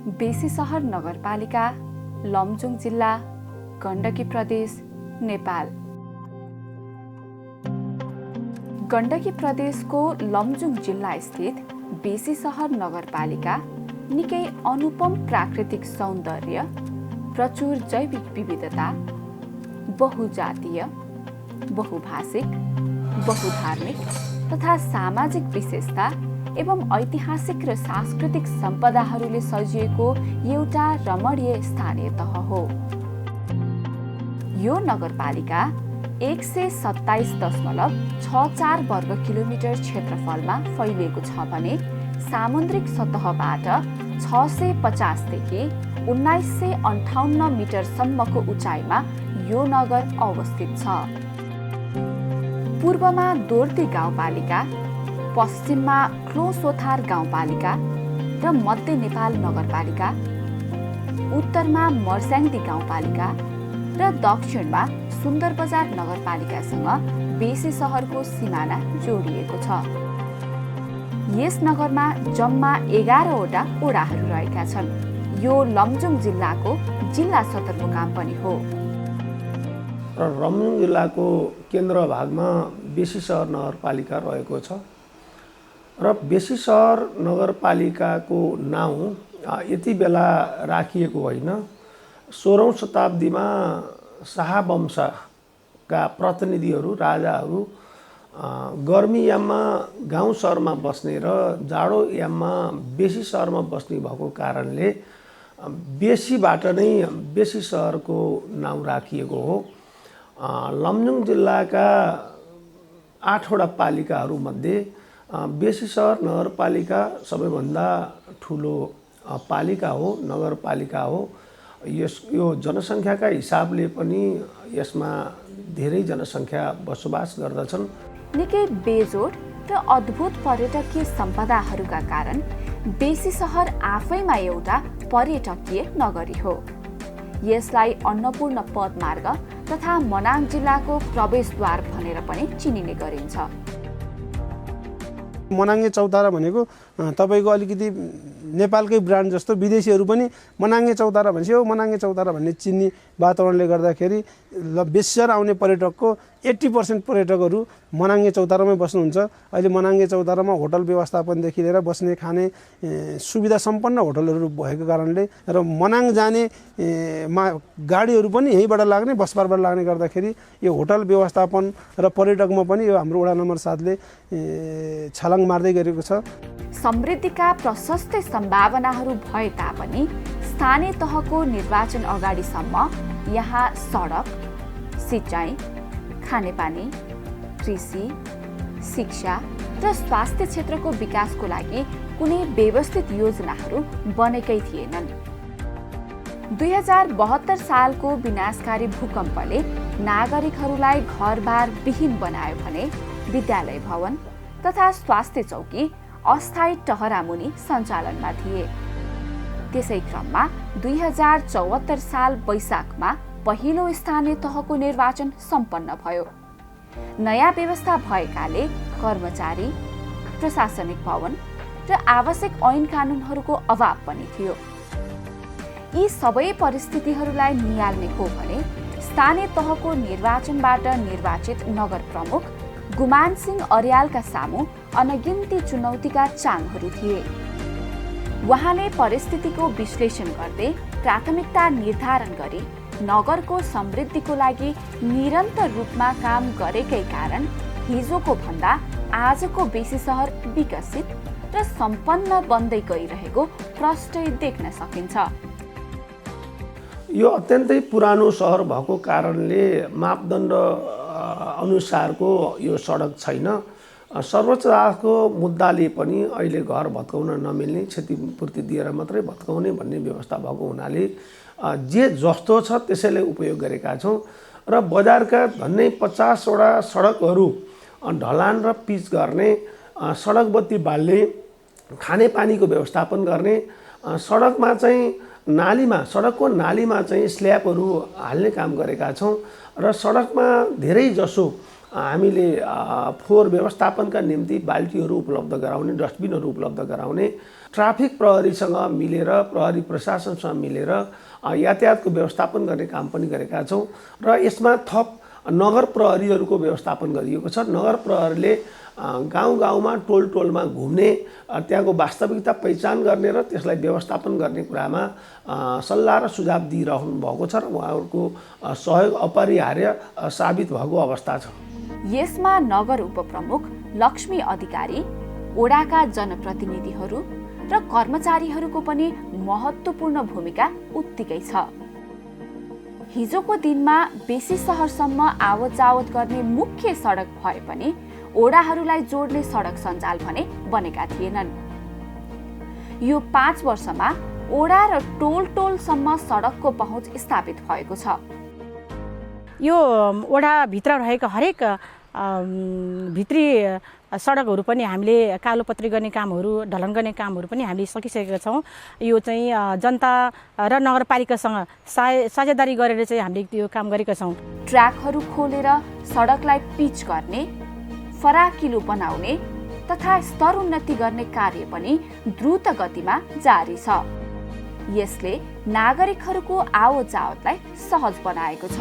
बेसीसहर नगरपालिका, लमजुङ जिल्ला, गण्डकी प्रदेश, नेपाल। गण्डकी प्रदेशको लमजुङ जिल्ला स्थित बेसीसहर नगरपालिका निकै अनुपम प्राकृतिक सौन्दर्य, प्रचुर जैविक विविधता, बहुजातीय, बहुभाषिक, बहुधार्मिक तथा सामाजिक विशेषता एवं ऐतिहासिक र सांस्कृतिक सम्पदाहरूले सजिएको एउटा रमणीय स्थानीय तह हो। यो नगरपालिका 127.64 वर्ग किलोमिटर क्षेत्रफलमा फैलिएको छ भने सामुद्रिक सतहबाट 650 देखि 1958 मिटरसम्मको उचाइमा यो नगर अवस्थित छ। पूर्वमा दोर्ती गाउँपालिका, पश्चिममा क्लोसोथार गाउँपालिका र मध्य नेपाल नगरपालिका, उत्तरमा मर्स्याङ्दी गाउँपालिका र दक्षिणमा सुन्दरबजार नगरपालिकासँग बेसीसहरको सिमाना जोडिएको छ। यस नगरमा जम्मा 11वटा ओडाहरू रहेका छन्। यो लमजुङ जिल्लाको जिल्ला सदरमुकाम पनि हो। लमजुङ जिल्लाको केन्द्र भागमा बेसीसहर नगरपालिका रहेको छ र बेसीसहर नगरपालिकाको नाउँ यति बेला राखिएको होइन। 16औं शताब्दीमा शाहवंशका प्रतिनिधिहरू, राजाहरू गर्मी याममा गाउँ सहरमा बस्ने र जाडो याममा बेसी सहरमा बस्ने भएको कारणले बेसीबाट नै बेसीसहरको नाउँ राखिएको हो। लमजुङ जिल्लाका 8वटा पालिकाहरूमध्ये बेसीसहर नगरपालिका सबैभन्दा ठुलो पालिका हो, नगरपालिका हो। यो जनसङ्ख्याका हिसाबले पनि यसमा धेरै जनसङ्ख्या बसोबास गर्दछन्। निकै बेजोड र अद्भुत पर्यटकीय सम्पदाहरूका कारण बेसीसहर आफैमा एउटा पर्यटकीय नगरी हो। यसलाई अन्नपूर्ण पदमार्ग तथा मनाङ जिल्लाको प्रवेशद्वार भनेर पनि चिनिने गरिन्छ। मनाङ्गे चौतारा भनेको तपाईको अलिकति नेपालकै ब्रान्ड जस्तो विदेशीहरू पनि मनाङ्गे चौतारा भन्छ। यो मनाङ्गे चौतारा भन्ने चिन्ने वातावरणले गर्दाखेरि बेसीसहर आउने पर्यटकको 80% पर्यटकहरू मनाङ्गे चौतारामै बस्नुहुन्छ। अहिले मनाङ्गे चौतारामा होटल व्यवस्थापनदेखि लिएर बस्ने खाने सुविधा सम्पन्न होटलहरू भएको कारणले र मनाङ जाने गाडीहरू पनि यहीँबाट लाग्ने, बसपारबाट लाग्ने गर्दाखेरि यो होटल व्यवस्थापन र पर्यटकमा पनि यो हाम्रो वडा नम्बर 7ले छलाङ मार्दै गरेको छ। समृद्धिका प्रशस्त सम्भावनाहरू भए तापनि स्थानीय तहको निर्वाचन अगाडिसम्म यहाँ सडक, सिँचाइ, खानेपानी, कृषि, शिक्षा र स्वास्थ्य क्षेत्रको विकासको लागि कुनै व्यवस्थित योजनाहरू बनेकै थिएनन्। 2072 सालको विनाशकारी भूकम्पले नागरिकहरूलाई घरबार विहीन बनायो भने विद्यालय भवन तथा स्वास्थ्य चौकी अस्थायी टहरामुनि सञ्चालनमा थिए। त्यसै क्रममा 2074 साल वैशाखमा पहिलो स्थानीय तहको निर्वाचन सम्पन्न भयो। नयाँ व्यवस्था भएकाले कर्मचारी, प्रशासनिक भवन र आवश्यक ऐन कानुनहरूको अभाव पनि थियो। यी सबै परिस्थितिहरूलाई नियाल्ने हो भने स्थानीय तहको निर्वाचनबाट निर्वाचित नगर प्रमुख गुमान सिंह अर्यालका सामु अनगिन्ती चुनौतीका चाङहरू थिए। उहाँले परिस्थितिको विश्लेषण गर्दै प्राथमिकता निर्धारण गरी नगरको समृद्धिको लागि निरन्तर रूपमा काम गरेकै कारण हिजोको भन्दा आजको बेसीसहर विकसित र सम्पन्न बन्दै गइरहेको प्रष्टै देख्न सकिन्छ। यो अत्यन्तै पुरानो सहर भएको कारणले मापदण्ड अनुसारको यो सडक छैन। सर्वोच्च अदालतको मुद्दाले पनि अहिले घर भत्काउन नमिल्ने, क्षतिपूर्ति दिएर मात्रै भत्काउने भन्ने व्यवस्था भएको हुनाले जे जस्तो छ त्यसैले उपयोग गरेका छौँ र बजारका झन्डै 50वटा सडकहरू ढलान र पिच गर्ने, सडक बत्ती बाल्ने, खानेपानीको व्यवस्थापन गर्ने, सडकमा चाहिँ सडकको नालीमा चाहिँ स्ल्याबहरू हाल्ने काम गरेका छौँ र सडकमा धेरै जसो हामीले फोहोर व्यवस्थापनका निम्ति बाल्टीहरू उपलब्ध गराउने, डस्टबिनहरू उपलब्ध गराउने, ट्राफिक प्रहरीसँग मिलेर, प्रहरी प्रशासनसँग मिलेर यातायातको व्यवस्थापन गर्ने काम पनि गरेका छौँ। र यसमा थप नगर प्रहरीहरूको व्यवस्थापन गरिएको छ। नगर प्रहरीले गाउँ गाउँमा, टोल टोलमा घुम्ने, त्यहाँको वास्तविकता पहिचान गर्ने र त्यसलाई व्यवस्थापन गर्ने कुरामा सल्लाह र सुझाव दिइरहनु भएको छ र उहाँहरूको सहयोग अपरिहार्य साबित भएको अवस्था छ। यसमा नगर उपप्रमुख लक्ष्मी अधिकारी, ओडाका जनप्रतिनिधिहरू र कर्मचारीहरूको पनि महत्त्वपूर्ण भूमिका उत्तिकै छ। हिजोको दिनमा बेसी सहरसम्म आवत जावत गर्ने मुख्य सडक भए पनि ओडाहरूलाई जोड्ने सडक सञ्जाल भने बनेका थिएनन्। यो 5 वर्षमा ओडा र टोल टोलसम्म सडकको पहुँच स्थापित भएको छ। यो ओडाभित्र रहेका हरेक भित्री सडकहरू पनि हामीले कालोपत्री गर्ने कामहरू, ढलन गर्ने कामहरू पनि हामीले सकिसकेका छौँ। यो चाहिँ जनता र नगरपालिकासँग साझेदारी गरेर चाहिँ हामीले त्यो काम गरेका छौँ। ट्र्याकहरू खोलेर सडकलाई पिच गर्ने, फराकिलो बनाउने तथा स्तरोन्नति गर्ने कार्य पनि द्रुत गतिमा जारी छ। यसले नागरिकहरूको आवत जावतलाई सहज बनाएको छ।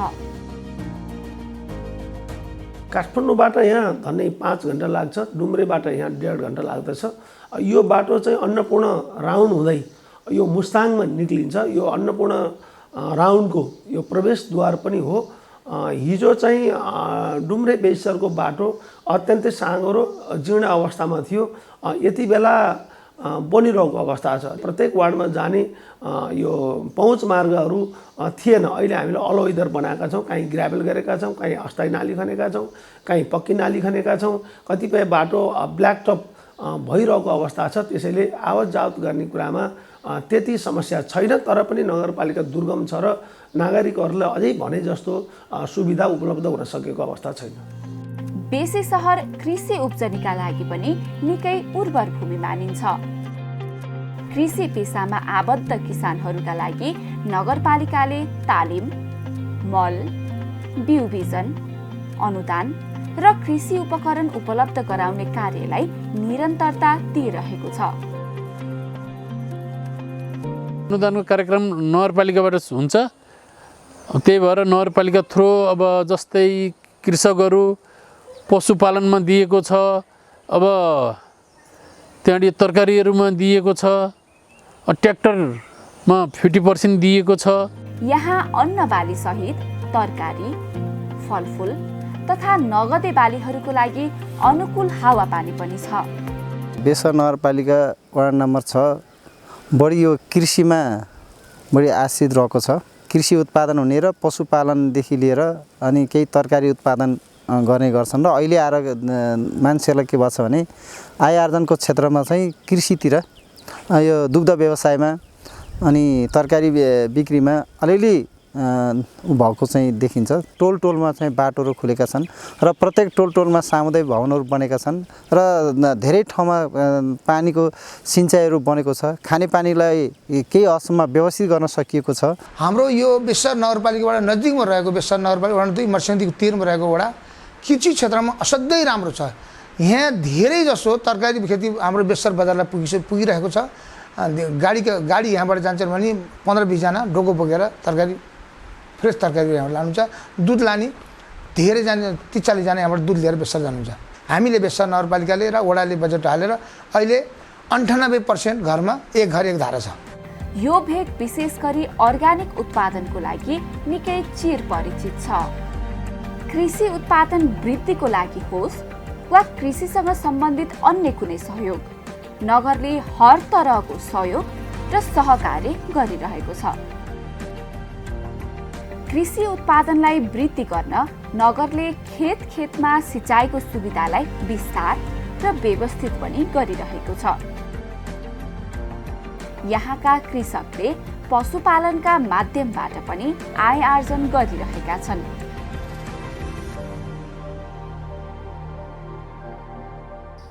काठमाडौँबाट यहाँ झन्डै 5 घन्टा लाग्छ, डुम्रेबाट यहाँ 1.5 घन्टा लाग्दछ। यो बाटो चाहिँ अन्नपूर्ण राउन्ड हुँदै यो मुस्ताङमा निक्लिन्छ। यो अन्नपूर्ण राउन्डको यो प्रवेशद्वार पनि हो। हिजो चाहिँ डुम्रे बेसरको बाटो अत्यन्तै साँगो र जीर्ण अवस्थामा थियो। यति बेला बनिरहेको अवस्था छ। प्रत्येक वार्डमा जाने यो पहुँच मार्गहरू थिएन। अहिले हामीले अलवेदर बनाएका छौँ। कहीँ ग्राभेल गरेका छौँ, कहीँ अस्थायी नाली खनेका छौँ, कहीँ पक्की नाली खनेका छौँ। कतिपय बाटो ब्ल्याक टप भइरहेको अवस्था छ। त्यसैले आवत जावत गर्ने कुरामा त्यति समस्या छैन। तर पनि नगरपालिका दुर्गम छ र नागरिकहरूलाई अझै भने जस्तो सुविधा उपलब्ध हुन सकेको अवस्था छैन। बेसी सहर कृषि उब्जनीका लागि पनि निकै उर्वर भूमि मानिन्छ। कृषि पेसामा आबद्ध किसानहरूका लागि नगरपालिकाले तालिम, मल, बिउ बिजन, अनुदान र कृषि उपकरण उपलब्ध गराउने कार्यलाई निरन्तरता दिइरहेको छ। अनुदानको कार्यक्रम नगरपालिकाबाट हुन्छ। त्यही भएर नगरपालिका थ्रो अब जस्तै कृषकहरू पशुपालनमा दिएको छ, अब त्यहाँनिर तरकारीहरूमा दिएको छ, ट्र्याक्टरमा 50% दिएको छ। यहाँ अन्न बाली सहित तरकारी, फलफुल तथा नगदे बालीहरूको लागि अनुकूल हावापानी पनि छ। बेसर नगरपालिका वडा नम्बर 6 बढी यो कृषिमा बढी आश्रित रहेको छ। कृषि उत्पादन हुने र पशुपालनदेखि लिएर अनि केही तरकारी उत्पादन गर्ने गर्छन्। र अहिले आएर मान्छेहरूलाई के भन्छ भने आय आर्जनको क्षेत्रमा चाहिँ कृषितिर, यो दुग्ध व्यवसायमा अनि तरकारी बिक्रीमा अलिअलि भएको चाहिँ देखिन्छ। टोल टोलमा चाहिँ बाटोहरू खुलेका छन् र प्रत्येक टोल टोलमा सामुदायिक भवनहरू बनेका छन् र धेरै ठाउँमा पानीको सिँचाइहरू बनेको छ। खानेपानीलाई केही हदसम्म व्यवस्थित गर्न सकिएको छ। हाम्रो यो बेसर नगरपालिकाबाट नजिकमा रहेको बेसर नगरपालिका वडा 2 मर्स्याङदेखि तिरमा रहेको वडा कृषि क्षेत्रमा असाध्यै राम्रो छ। यहाँ धेरै जसो तरकारी खेती हाम्रो बेसर बजारलाई पुगिरहेको छ। गाडी यहाँबाट जान्छन् भने 15-20 जना डोको बोकेर तरकारी, फ्रेस तरकारी यहाँबाट लानुहुन्छ। दुध लाने धेरै जना 30-40 जना यहाँबाट दुध लिएर बेसर जानुहुन्छ। हामीले बेसर नगरपालिकाले र वडाले बजेट हालेर अहिले 98% घरमा एक घर एक धारा छ। यो भेग विशेष गरी अर्ग्यानिक उत्पादनको लागि निकै चिर परिचित छ। कृषि उत्पादन वृद्धिको लागि होस् वा कृषिसँग सम्बन्धित अन्य कुनै सहयोग, नगरले हर तरहको सहयोग र सहकार्य गरिरहेको छ। कृषि उत्पादनलाई वृद्धि गर्न नगरले खेतमा सिँचाइको सुविधालाई विस्तार र व्यवस्थित पनि गरिरहेको छ। यहाँका कृषकले पशुपालनका माध्यमबाट पनि आय आर्जन गरिरहेका छन्।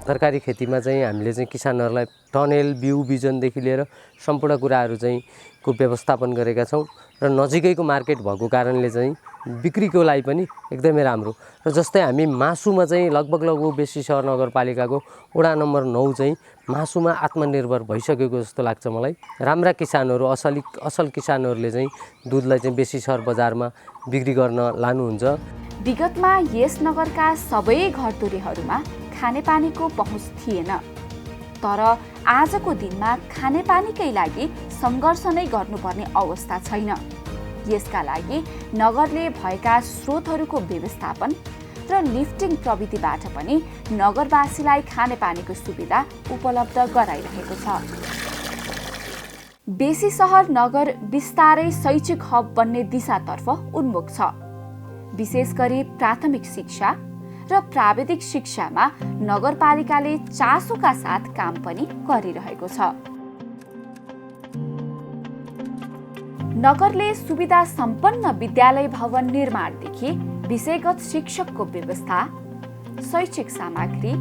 तरकारी खेतीमा चाहिँ हामीले चाहिँ किसानहरूलाई टनेल बिउ बिजनदेखि लिएर सम्पूर्ण कुराहरू चाहिँ को व्यवस्थापन गरेका छौँ र नजिकैको मार्केट भएको कारणले चाहिँ बिक्रीको लागि पनि एकदमै राम्रो र जस्तै हामी मासुमा चाहिँ लगभग बेसी सहर नगरपालिकाको वडा नम्बर 9 चाहिँ मासुमा आत्मनिर्भर भइसकेको जस्तो लाग्छ मलाई। राम्रा किसानहरू असल किसानहरूले चाहिँ दुधलाई चाहिँ बेसी सहर बजारमा बिक्री गर्न लानुहुन्छ। विगतमा यस नगरका सबै घरधुरीहरूमा खानेपानीको पहुँच थिएन, तर आजको दिनमा खानेपानीकै लागि सङ्घर्ष नै गर्नुपर्ने अवस्था छैन। यसका लागि नगरले भएका स्रोतहरूको व्यवस्थापन र लिफ्टिङ प्रविधिबाट पनि नगरवासीलाई खानेपानीको सुविधा उपलब्ध गराइरहेको छ। बेसी सहर नगर बिस्तारै शैक्षिक हब बन्ने दिशातर्फ उन्मुख छ। विशेष गरी प्राथमिक शिक्षा र प्राविधिक शिक्षामा नगरपालिकाले चासोका साथ काम पनि गरिरहेको छ। नगरले सुविधा सम्पन्न विद्यालय भवन निर्माणदेखि विषयगत शिक्षकको व्यवस्था, शैक्षिक सामग्री,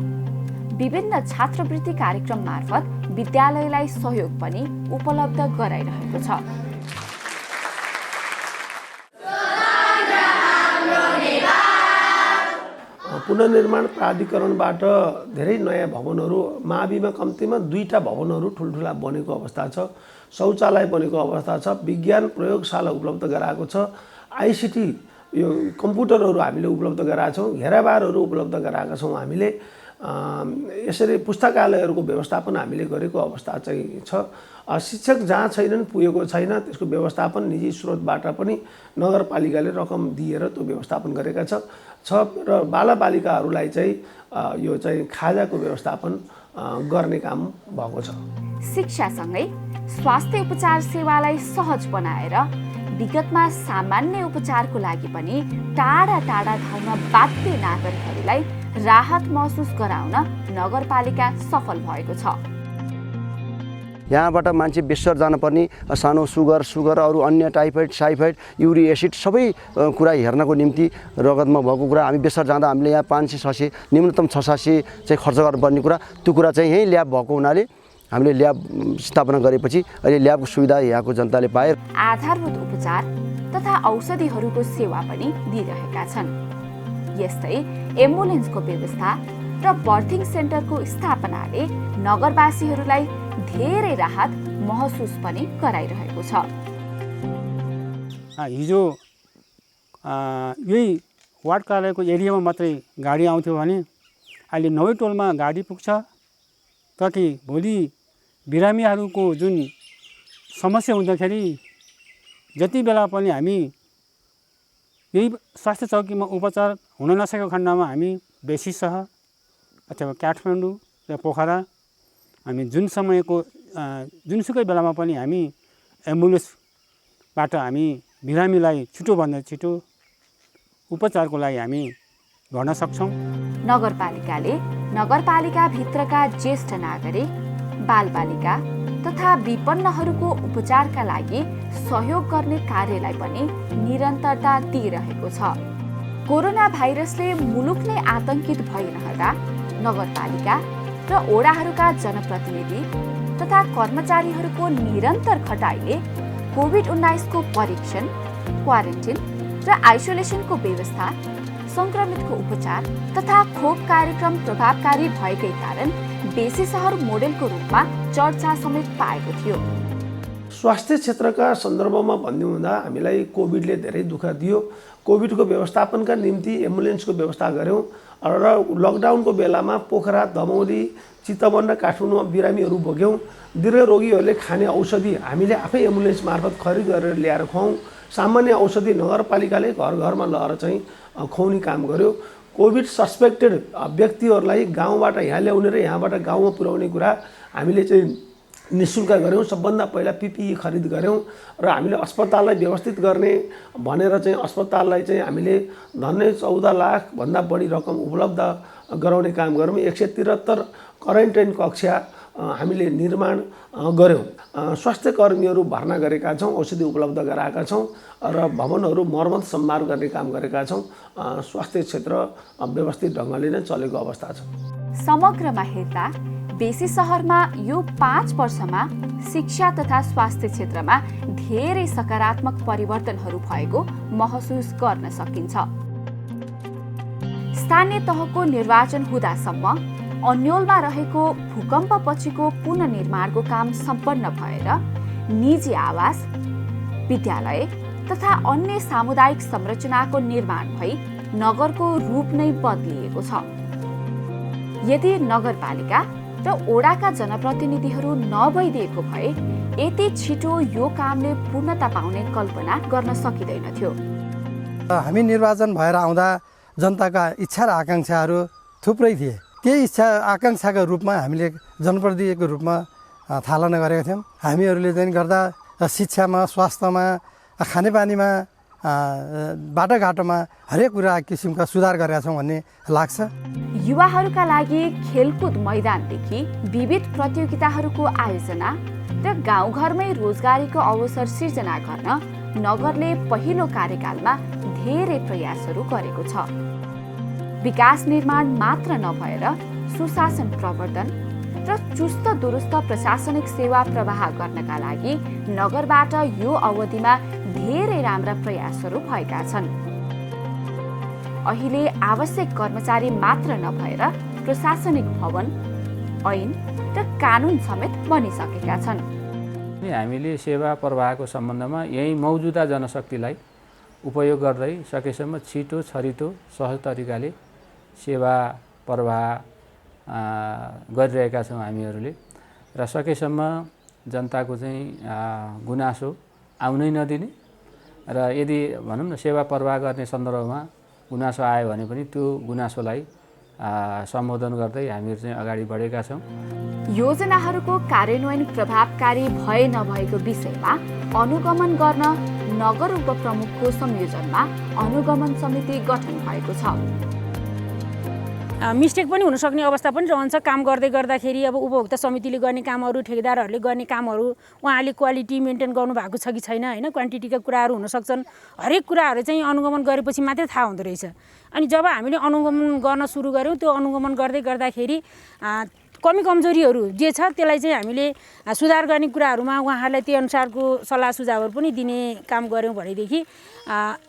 विभिन्न छात्रवृत्ति कार्यक्रम मार्फत विद्यालयलाई सहयोग पनि उपलब्ध गराइरहेको छ। पुनर्निर्माण प्राधिकरणबाट धेरै नयाँ भवनहरू माविमा कम्तीमा 2टा भवनहरू ठुल्ठुला बनेको अवस्था छ। शौचालय बनेको अवस्था छ। विज्ञान प्रयोगशाला उपलब्ध गराएको छ। आइसिटी यो कम्प्युटरहरू हामीले उपलब्ध गराएका छौँ। घेराबारहरू उपलब्ध गराएका छौँ हामीले। यसरी पुस्तकालयहरूको व्यवस्थापन हामीले गरेको अवस्था चाहिँ छ। शिक्षक जहाँ छैनन्, पुगेको छैन, त्यसको व्यवस्थापन निजी स्रोतबाट पनि नगरपालिकाले रकम दिएर त्यो व्यवस्थापन गरेका छ र बालबालिकाहरूलाई चाहिँ यो चाहिँ खाजाको व्यवस्थापन गर्ने काम भएको छ। शिक्षासँगै स्वास्थ्य उपचार सेवालाई सहज बनाएर विगतमा सामान्य उपचारको लागि पनि टाढा टाढा धाउन बाध्य नागरिकहरूलाई राहत महसुस गराउन नगरपालिका सफल भएको छ। यहाँबाट मान्छे बेसर जानुपर्ने सानो सुगर अरू अन्य टाइफाइड युरिक एसिड सबै कुरा हेर्नको निम्ति रगतमा भएको कुरा हामी बेसर जाँदा हामीले यहाँ 500-600 न्यूनतम 600-700 चाहिँ खर्च गर्नुपर्ने कुरा, त्यो कुरा चाहिँ यहीँ ल्याब भएको हुनाले हामीले ल्याब स्थापना गरेपछि अहिले ल्याबको सुविधा यहाँको जनताले पाए। आधारभूत उपचार तथा औषधिहरूको सेवा पनि दिइरहेका छन्। यस्तै एम्बुलेन्सको व्यवस्था र बर्थिङ सेन्टरको स्थापनाले नगरवासीहरूलाई धेरै राहत महसुस पनि गराइरहेको छ। हिजो यही वार्ड कार्यालयको एरियामा मात्रै गाडी आउँथ्यो भने अहिले 9 टोलमा गाडी पुग्छ, ताकि भोलि बिरामीहरूको जुन समस्या हुँदाखेरि जति बेला पनि हामी यही स्वास्थ्य चौकीमा उपचार हुन नसकेको खण्डमा हामी बेसी सहर अथवा काठमाडौँ र पोखरा हामी जुनसुकै बेलामा पनि हामी एम्बुलेन्सबाट हामी बिरामीलाई छिटोभन्दा छिटो उपचारको लागि हामी गर्न सक्छौँ। नगरपालिकाले नगरपालिकाभित्रका ज्येष्ठ नागरिक, बालबालिका तथा विपन्नहरूको उपचारका लागि सहयोग गर्ने कार्यलाई पनि निरन्तरता दिइरहेको छ। कोरोना भाइरसले मुलुक नै आतंकित भइरहँदा नगरपालिका र ओडाहरूका जनप्रतिनिधि तथा कर्मचारीहरूको निरन्तर खटाइले कोभिड-19 को परीक्षण, क्वारेन्टिन र आइसोलेसनको व्यवस्था, संक्रमितको उपचार तथा खोप कार्यक्रम प्रभावकारी भएकै कारण बेसी सहर मोडेलको रूपमा चर्चा समेत पाएको थियो। स्वास्थ्य क्षेत्रका सन्दर्भमा भन्नु हुँदा हामीलाई कोभिडले धेरै दुःख दियो। कोभिडको व्यवस्थापनका निम्ति एम्बुलेन्सको व्यवस्था गऱ्यौँ र लकडाउनको बेलामा पोखरा, दमौली, चितवन र काठमाडौँमा बिरामीहरू बोक्यौँ। दीर्घ रोगीहरूले खाने औषधि हामीले आफै एम्बुलेन्स मार्फत खरिद गरेर ल्याएर खुवाउँ। सामान्य औषधि नगरपालिकाले घर घरमा लगेर चाहिँ खुवाउने काम गर्यो। कोभिड सस्पेक्टेड व्यक्तिहरूलाई गाउँबाट यहाँ ल्याउने र यहाँबाट गाउँमा पुर्याउने कुरा हामीले चाहिँ निःशुल्क गऱ्यौँ। सबभन्दा पहिला PPE खरिद गऱ्यौँ र हामीले अस्पताललाई व्यवस्थित गर्ने भनेर चाहिँ अस्पताललाई चाहिँ हामीले झन्डै 14 लाख भन्दा बढी रकम उपलब्ध गराउने काम गऱ्यौँ। 173 क्वारेन्टाइन कक्षा हामीले निर्माण गऱ्यौँ। स्वास्थ्य कर्मीहरू भर्ना गरेका छौँ, औषधि उपलब्ध गराएका छौँ र भवनहरू मर्मत सम्मार गर्ने काम गरेका छौँ। स्वास्थ्य क्षेत्र व्यवस्थित ढङ्गले नै चलेको अवस्था छ। समग्रमा हेर्दा बेसी सहरमा यो 5 वर्षमा शिक्षा तथा स्वास्थ्य क्षेत्रमा धेरै सकारात्मक परिवर्तनहरू भएको महसुस गर्न सकिन्छ। स्थानीय तहको निर्वाचन हुँदासम्म अन्योलमा रहेको भूकम्पपछिको पुनर्निर्माणको काम सम्पन्न भएर निजी आवास, विद्यालय तथा अन्य सामुदायिक संरचनाको निर्माण भई नगरको रूप नै बदलिएको छ। यदि नगरपालिका र ओडाका जनप्रतिनिधिहरू नभइदिएको भए यति छिटो यो कामले पूर्णता पाउने कल्पना गर्न सकिँदैनथ्यो। हामी निर्वाचन भएर आउँदा जनताका इच्छा र आकाङ्क्षाहरू थुप्रै थिए। त्यही इच्छा आकाङ्क्षाका रूपमा हामीले जनप्रतिनिधिको रूपमा थालना गरेका थियौँ। हामीहरूले चाहिँ गर्दा शिक्षामा, स्वास्थ्यमा, खानेपानीमा, बाटोघाटोमा हरेक कुरा किसिमका सुधार गरेका छौँ भन्ने लाग्छ। युवाहरूका लागि खेलकुद मैदानदेखि विविध प्रतियोगिताहरूको आयोजना र गाउँघरमै रोजगारीको अवसर सिर्जना गर्न नगरले पहिलो कार्यकालमा धेरै प्रयासहरू गरेको छ। विकास निर्माण मात्र नभएर सुशासन प्रवर्धन र चुस्त दुरुस्त प्रशासनिक सेवा प्रवाह गर्नका लागि नगरबाट यो अवधिमा धेरै राम्रा प्रयासहरू भएका छन्। अहिले आवश्यक कर्मचारी मात्र नभएर प्रशासनिक भवन, ऐन र कानुन समेत बनिसकेका छन्। हामीले सेवा प्रवाहको सम्बन्धमा यही मौजुदा जनशक्तिलाई उपयोग गर्दै सकेसम्म छिटो, छरितो, सहज तरिकाले सेवा प्रवाह गरिरहेका छौँ हामीहरूले र सकेसम्म जनताको चाहिँ गुनासो आउनै नदिने र यदि भनौँ न सेवा प्रवाह गर्ने सन्दर्भमा गुनासो आयो भने पनि त्यो गुनासोलाई सम्बोधन गर्दै हामीहरू चाहिँ अगाडि बढेका छौँ। योजनाहरूको कार्यान्वयन प्रभावकारी भए नभएको विषयमा अनुगमन गर्न नगर उपप्रमुखको संयोजनमा अनुगमन समिति गठन भएको छ। मिस्टेक पनि हुनसक्ने अवस्था पनि रहन्छ। काम गर्दै गर्दाखेरि अब उपभोक्ता समितिले गर्ने कामहरू, ठेकेदारहरूले गर्ने कामहरू उहाँले क्वालिटी मेन्टेन गर्नु भएको छ कि छैन, होइन, क्वान्टिटीका कुराहरू हुनसक्छन्। हरेक कुराहरू चाहिँ अनुगमन गरेपछि मात्रै थाहा हुँदो रहेछ। अनि जब हामीले अनुगमन गर्न सुरु गऱ्यौँ, त्यो अनुगमन गर्दै गर्दाखेरि कमी कमजोरीहरू जे छ त्यसलाई चाहिँ हामीले सुधार गर्ने कुराहरूमा उहाँहरूलाई त्यो अनुसारको सल्लाह सुझावहरू पनि दिने काम गऱ्यौँ भनेदेखि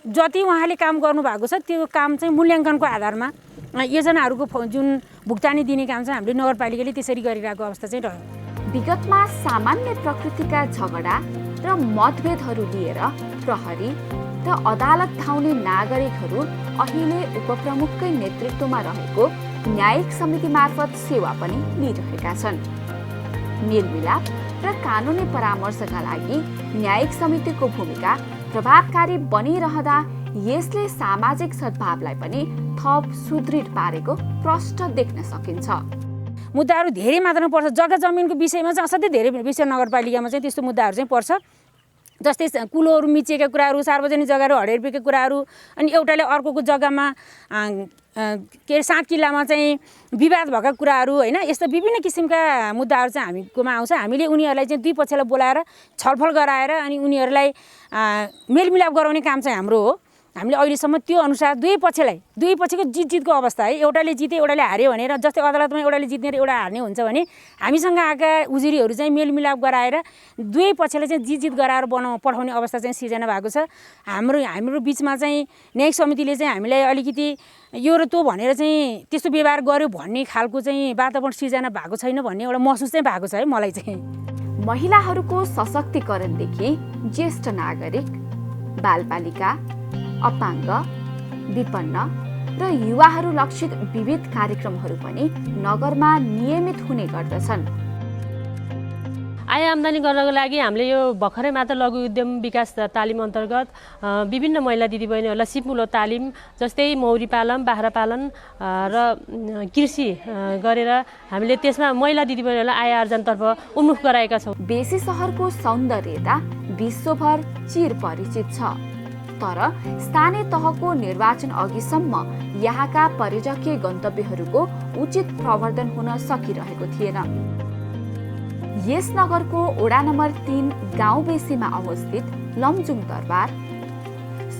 जति उहाँले काम गर्नुभएको छ त्यो काम चाहिँ मूल्याङ्कनको आधारमा योजनाहरूको जुन भुक्तानी दिने काम चाहिँ हामीले नगरपालिकाले त्यसरी गरिरहेको अवस्था चाहिँ रह्यो। विगतमा सामान्य प्रकृतिका झगडा र मतभेदहरू लिएर प्रहरी र अदालत धाउने नागरिकहरू अहिले उपप्रमुखकै नेतृत्वमा रहेको न्यायिक समिति मार्फत सेवा पनि लिइरहेका छन्। मेलमिलाप र कानुनी परामर्शका लागि न्यायिक समितिको भूमिका प्रभावकारी बनिरहँदा यसले सामाजिक सद्भावलाई पनि थप सुदृढ पारेको प्रष्ट देख्न सकिन्छ। मुद्दाहरू धेरै मात्रामा पर्छ। जग्गा जमिनको विषयमा चाहिँ असाध्यै धेरै विषय नगरपालिकामा चाहिँ त्यस्तो मुद्दाहरू चाहिँ पर्छ। जस्तै कुलोहरू मिचेका कुराहरू, सार्वजनिक जग्गाहरू हडेर्पेका कुराहरू, अनि एउटाले अर्कोको जग्गामा के अरे सात किल्लामा चाहिँ विवाद भएका कुराहरू, होइन, यस्ता विभिन्न किसिमका मुद्दाहरू चाहिँ हामीकोमा आउँछ। हामीले उनीहरूलाई चाहिँ दुई पक्षलाई बोलाएर छलफल गराएर अनि उनीहरूलाई मेलमिलाप गराउने काम चाहिँ हाम्रो हो। हामीले अहिलेसम्म त्यो अनुसार दुई पक्षको जितको अवस्था है, एउटाले जिते एउटाले हार्यो भनेर, जस्तै अदालतमा एउटाले जित्ने र एउटा हार्ने हुन्छ भने हामीसँग आएका उजुरीहरू चाहिँ मेलमिलाप गराएर दुई पक्षलाई चाहिँ जित गराएर पठाउने अवस्था चाहिँ सिर्जना भएको छ। हाम्रो बिचमा चाहिँ न्यायिक समितिले चाहिँ हामीलाई अलिकति यो र त्यो भनेर चाहिँ त्यस्तो व्यवहार गर्यो भन्ने खालको चाहिँ वातावरण सिर्जना भएको छैन भन्ने एउटा महसुस चाहिँ भएको छ है मलाई चाहिँ। महिलाहरूको सशक्तिकरणदेखि ज्येष्ठ नागरिक, बालबालिका, अपाङ्ग, विपन्न र युवाहरू लक्षित विविध कार्यक्रमहरू पनि नगरमा नियमित हुने गर्दछन्। आय आम्दानी गर्नको लागि हामीले यो भर्खरै मात्र लघु उद्यम विकास तालिम अन्तर्गत विभिन्न महिला दिदीबहिनीहरूलाई सिपमूलक तालिम जस्तै मौरी पालन, बाख्रा पालन र कृषि गरेर हामीले त्यसमा महिला दिदीबहिनीहरूलाई आय आर्जनतर्फ उन्मुख गराएका छौँ। बेसी सहरको सौन्दर्यता विश्वभर चिरपरिचित छ, तर स्थानीय तहको निर्वाचन अघिसम्म यहाँका पर्यटकीय गन्तव्यहरूको उचित प्रवर्धन हुन सकिरहेको थिएन। यस नगरको वडा नम्बर 3 गाउँ बेसीमा अवस्थित लमजुङ दरबार,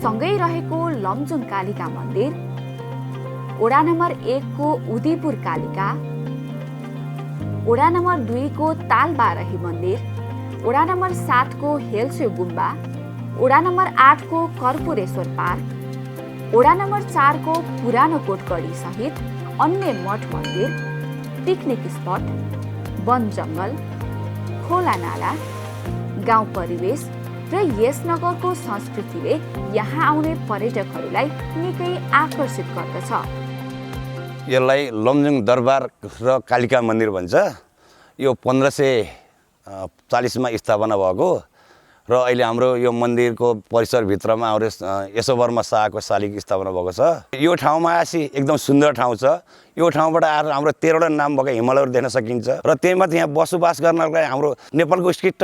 सँगै रहेको लमजुङ कालिका मन्दिर, वडा नम्बर 1 को उदयपुर कालिका, वडा नम्बर 2 को तालबारही मन्दिर, वडा नम्बर 7 को हेल्सो गुम्बा, वडा नम्बर 8 को कर्पूरेश्वर पार्क, वडा नम्बर 4 को पुरानो कोटगढी सहित अन्य मठ मन्दिर, पिकनिक स्पट, वन जङ्गल, खोला नाला, गाउँ परिवेश र यस नगरको संस्कृतिले यहाँ आउने पर्यटकहरूलाई निकै आकर्षित गर्दछ। यसलाई लमजुङ दरबार र कालिका मन्दिर भन्छ। यो 1540 मा स्थापना भएको र अहिले हाम्रो यो मन्दिरको परिसरभित्रमा हाम्रो यशोवर्मा शाहको शालिग स्थापना भएको छ। यो ठाउँमा आएपछि एकदम सुन्दर ठाउँ छ। यो ठाउँबाट आएर हाम्रो 13वटा नाम भएको हिमालयहरू देख्न सकिन्छ र त्यही माथि यहाँ बसोबास गर्नका लागि हाम्रो नेपालको उत्कृष्ट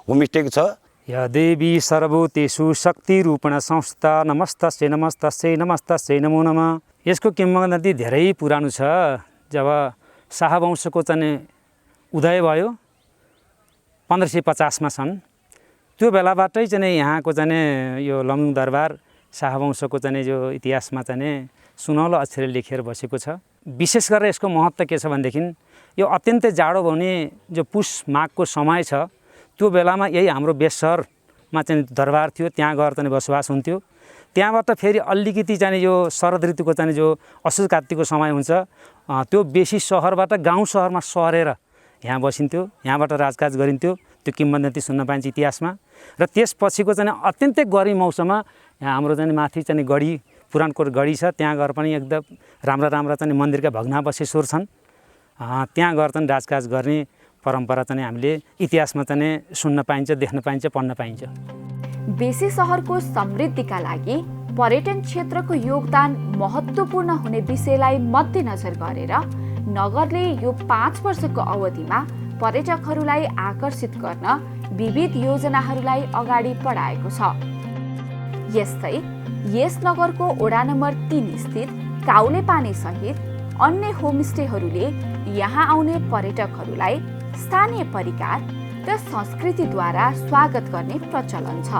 होमस्टे छ। या देवी सर्वभूतेषु शक्तिरूपण संस्था नमस्तस्यै नमस्तस्यै नमस्तस्यै नमो नमः। यसको किंवदन्ती धेरै पुरानो छ। जब शाहवंशको चाहिँ उदय भयो 1550 मा छन्, त्यो बेलाबाटै चाहिँ यहाँको चाहिँ यो लमजुङ दरबार शाहवंशको चाहिँ जो इतिहासमा चाहिँ सुनौलो अक्षरले लेखेर बसेको छ। विशेष गरेर यसको महत्त्व के छ भनेदेखि यो अत्यन्तै जाडो हुने जो पुष माघको समय छ, त्यो बेलामा यही हाम्रो बेसरमा चाहिँ दरबार थियो, त्यहाँ गएर चाहिँ बसोबास हुन्थ्यो। त्यहाँबाट फेरि अलिकति चाहिँ यो शरद ऋतुको चाहिँ जो असोज कार्तिकको समय हुन्छ, त्यो बेसी सहरबाट गाउँ सहरमा सरेर यहाँ बसिन्थ्यो, यहाँबाट राजकाज गरिन्थ्यो। त्यो किंवदन्ती सुन्न पाइन्छ इतिहासमा। र त्यसपछिको चाहिँ अत्यन्तै गर्मी मौसममा यहाँ हाम्रो चाहिँ माथि चाहिँ गढी, पुरानकोट गढी छ, त्यहाँ गएर पनि एकदम राम्रा राम्रा चाहिँ मन्दिरका भग्नावशेषहरू छन्। त्यहाँ गएर चाहिँ राजकाज गर्ने परम्परा चाहिँ हामीले इतिहासमा चाहिँ सुन्न पाइन्छ, देख्न पाइन्छ, पढ्न पाइन्छ। बेसी सहरको समृद्धिका लागि पर्यटन क्षेत्रको योगदान महत्त्वपूर्ण हुने विषयलाई मध्यनजर गरेर नगरले यो 5 वर्षको अवधिमा पर्यटकहरूलाई आकर्षित गर्न विविध योजनाहरूलाई अगाडि बढाएको छ। यस्तै यस नगरको वडा नम्बर 3 स्थित काउलेपानी सहित अन्य होमस्टेहरूले यहाँ आउने पर्यटकहरूलाई स्थानीय परिकार र संस्कृतिद्वारा स्वागत गर्ने प्रचलन छ।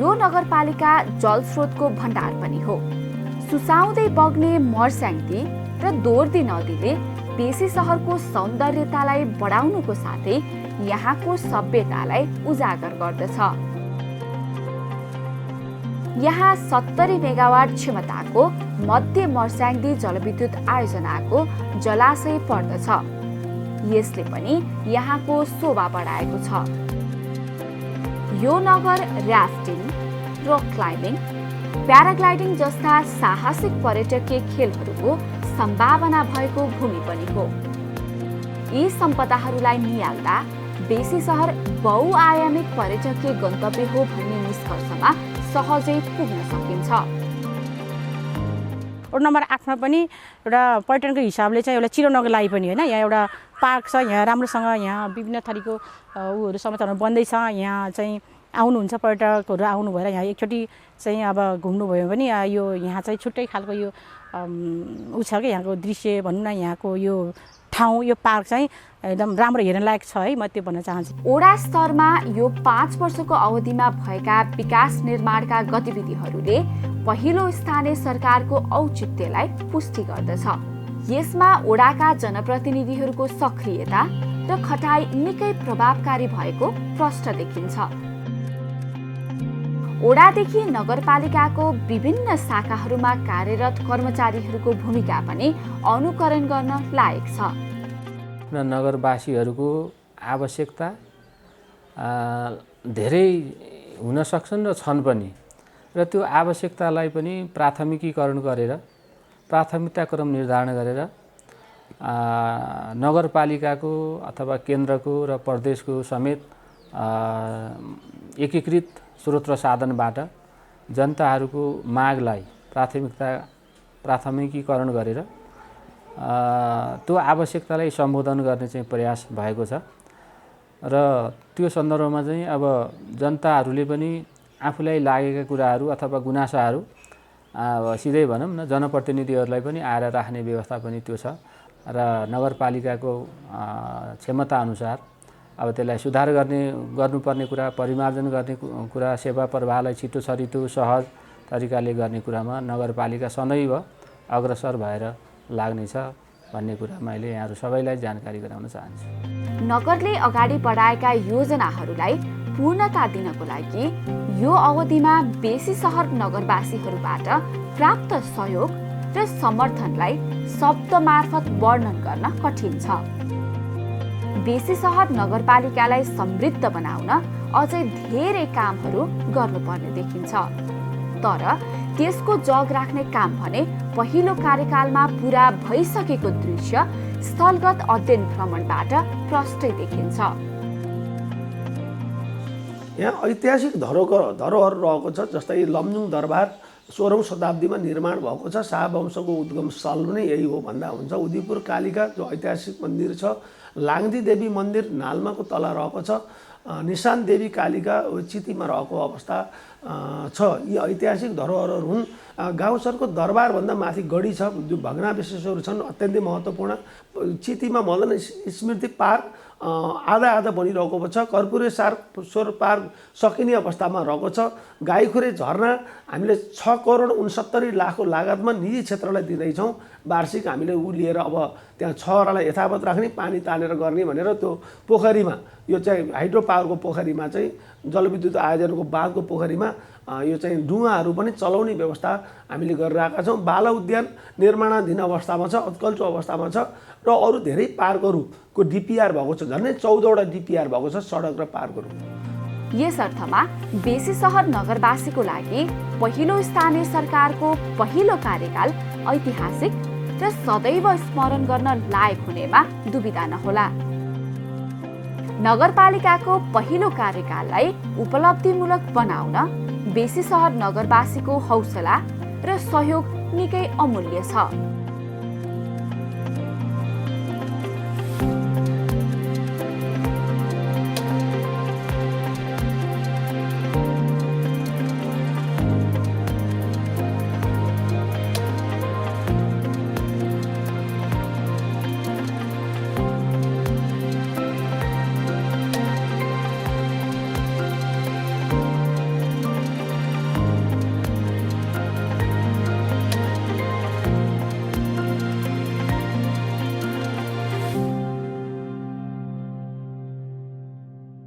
यो नगरपालिका जलस्रोतको भण्डार पनि हो। सुसाउँदै बग्ने मर्स्याङ्दी र दोर्दी नदीले बेसी सहरको सौन्दर्यतालाई बढाउनुको साथै यहाँको सभ्यतालाई उजागर गर्दछ। यहाँ 70 मेगावाट क्षमताको मध्य मर्स्याङ्दी जलविद्युत आयोजनाको जलाशय पर्दछ। यसले पनि यहाँको शोभा बढाएको छ। यो नगर र्याफ्टिङ, रक क्लाइम्बिङ, प्याराग्लाइडिङ जस्ता साहसिक पर्यटकीय खेलहरूको सम्भावना भएको भूमि पनि हो। यी सम्पदाहरूलाई नियाल्दा बेसी सहर बहुआयामिक पर्यटकीय गन्तव्य हो भन्ने निष्कर्षमा सहजै पुग्न सकिन्छ। वडा नम्बर 8 मा पनि एउटा पर्यटनको हिसाबले चाहिँ एउटा चिरोनगर लागि पनि होइन, यहाँ एउटा पार्क छ। यहाँ राम्रोसँग यहाँ विभिन्न थरीको उहरू समाचारहरू बन्दैछ। यहाँ चाहिँ आउनुहुन्छ पर्यटकहरू, आउनु भएर यहाँ एकचोटि चाहिँ अब घुम्नुभयो भने यो यहाँ चाहिँ छुट्टै खालको यो उ छ कि यहाँको दृश्य भनौँ न, यहाँको यो ठाउँ, यो पार्क चाहिँ एकदम राम्रो हेर्न लायक छ है। म त्यो भन्न चाहन्छु। वडा स्तरमा यो 5 वर्षको अवधिमा भएका विकास निर्माणका गतिविधिहरूले पहिलो स्थानीय सरकारको औचित्यलाई पुष्टि गर्दछ। यसमा वडाका जनप्रतिनिधिहरूको सक्रियता र खटाई निकै प्रभावकारी भएको प्रष्ट देखिन्छ। वडादेखि नगरपालिकाको विभिन्न शाखाहरूमा कार्यरत कर्मचारीहरूको भूमिका पनि अनुकरण गर्न लायक छ। नगरवासीहरूको आवश्यकता धेरै हुन सक्छन् र छन् पनि, र त्यो आवश्यकतालाई पनि प्राथमिकीकरण गरेर प्राथमिकता क्रम निर्धारण गरेर नगरपालिकाको अथवा केन्द्रको र प्रदेशको समेत एकीकृत स्रोत र साधनबाट जनताहरूको मागलाई प्राथमिकीकरण गरेर त्यो आवश्यकतालाई सम्बोधन गर्ने चाहिँ प्रयास भएको छ। र त्यो सन्दर्भमा चाहिँ अब जनताहरूले पनि आफूलाई लागेका कुराहरू अथवा गुनासाहरू सिधै भनौँ न जनप्रतिनिधिहरूलाई पनि आएर राख्ने व्यवस्था पनि त्यो छ। र नगरपालिकाको क्षमता अनुसार अब त्यसलाई सुधार गर्नुपर्ने कुरा, परिमार्जन गर्ने कुरा, सेवा प्रवाहलाई छिटो छरितो सहज तरिकाले गर्ने कुरामा नगरपालिका सदैव अग्रसर भएर लाग्नेछ भन्ने कुरा मैले यहाँहरू सबैलाई जानकारी गराउन चाहन्छु। नगरले अगाडि बढाएका योजनाहरूलाई पूर्णता दिनको लागि यो अवधिमा बेसी सहर नगरवासीहरूबाट प्राप्त सहयोग र समर्थनलाई शब्द मार्फत वर्णन गर्न कठिन छ। बेसी सहर नगरपालिकालाई समृद्ध बनाउन अझै धेरै कामहरू गर्नुपर्ने देखिन्छ। तर त्यसको जग राख्ने काम भने पहिलो कार्यकालमा पुरा भइसकेको दृश्य स्थलगत अध्ययन भ्रमणबाट प्रष्टै देखिन्छ। यहाँ ऐतिहासिक धरोहर रहेको छ। जस्तै लमजुङ दरबार 16औं शताब्दीमा निर्माण भएको छ। शाहवंशको उद्गम स्थल पनि यही हो भन्दा हुन्छ। उदयपुर कालिका जो ऐतिहासिक मन्दिर छ, लाङदी देवी मन्दिर नाल्माको तल रहेको छ, निशान देवी कालिका चितीमा रहेको अवस्था छ। यी ऐतिहासिक धरोहरहरू हुन्। गाउँसरको दरबारभन्दा माथि गढी छ, जो भग्नावशेषहरू छन् अत्यन्तै महत्त्वपूर्ण। चितीमा मदन स्मृति पार्क आधा बनिरहेको छ। कर्पूरेश्वर पार्क सकिने अवस्थामा रहेको छ। गाईखुरे झरना हामीले 6,69,00,000 लागतमा निजी क्षेत्रलाई दिँदैछौँ। वार्षिक हामीले लिएर अब त्यहाँ छहरालाई यथावत राख्ने, पानी तानेर गर्ने भनेर त्यो पोखरीमा, यो चाहिँ हाइड्रो पावरको पोखरीमा चाहिँ जलविद्युत आयोजनको बाँधको पोखरीमा यो चाहिँ डुङ्गाहरू पनि चलाउने व्यवस्था हामीले गरिरहेका छौँ। बाल उद्यान निर्माणाधीन अवस्थामा छ, उत्कल्चो अवस्थामा छ र अरू धेरै पार्कहरूको डिपिआर भएको छ। झन्डै 14वटा डिपिआर भएको छ सडक र पार्कहरू। यस अर्थमा बेसी सहर नगरवासीको लागि पहिलो स्थानीय सरकारको पहिलो कार्यकाल ऐतिहासिक र सदैव स्मरण गर्न लायक हुनेमा दुविधा नहोला। नगरपालिकाको पहिलो कार्यकाललाई उपलब्धिमूलक बनाउन बेसी सहर नगरवासीको हौसला र सहयोग निकै अमूल्य छ।